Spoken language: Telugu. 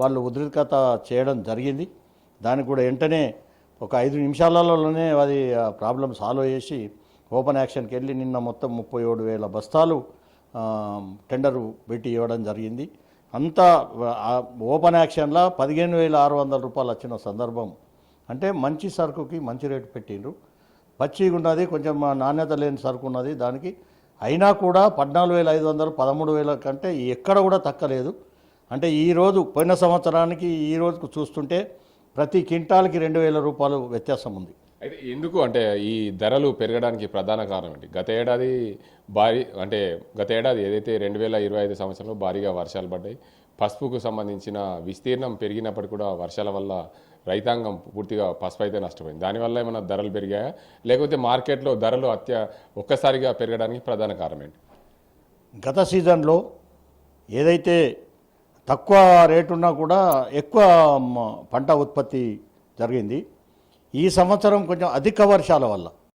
వాళ్ళు ఉద్రిక్తత చేయడం జరిగింది. దానికి కూడా వెంటనే ఒక 5 నిమిషాలలోనే అది ప్రాబ్లం సాల్వ్ చేసి ఓపెన్ యాక్షన్కి వెళ్ళి నిన్న మొత్తం 37,000 బస్తాలు టెండరు పెట్టి ఇవ్వడం జరిగింది. అంతా ఓపెన్ యాక్షన్లో 15,600 రూపాయలు వచ్చిన సందర్భం. అంటే మంచి సరుకుకి మంచి రేటు పెట్టిండ్రు. పచ్చిగా ఉన్నది, కొంచెం నాణ్యత లేని సరుకు ఉన్నది. దానికి అయినా కూడా 14,500 13,000 కంటే ఎక్కడ కూడా తక్కలేదు. అంటే ఈరోజు పోయిన సంవత్సరానికి ఈ రోజుకు చూస్తుంటే ప్రతి క్వింటాల్కి 2,000 రూపాయలు వ్యత్యాసం ఉంది. అయితే ఎందుకు అంటే ఈ ధరలు పెరగడానికి ప్రధాన కారణం ఏంటి? గత ఏడాది ఏదైతే 2025 సంవత్సరంలో భారీగా వర్షాలు పడ్డాయి, పసుపుకు సంబంధించిన విస్తీర్ణం పెరిగినప్పటికీ కూడా వర్షాల వల్ల రైతాంగం పూర్తిగా పసుపు అయితే నష్టపోయింది. దానివల్ల ఏమైనా ధరలు పెరిగాయా, లేకపోతే మార్కెట్లో ధరలు ఒక్కసారిగా పెరగడానికి ప్రధాన కారణం ఏంటి? గత సీజన్లో ఏదైతే తక్కువ రేటున్నా కూడా ఎక్కువ పంట ఉత్పత్తి జరిగింది. ఈ సంవత్సరం కొంచెం అధిక వర్షాల వల్ల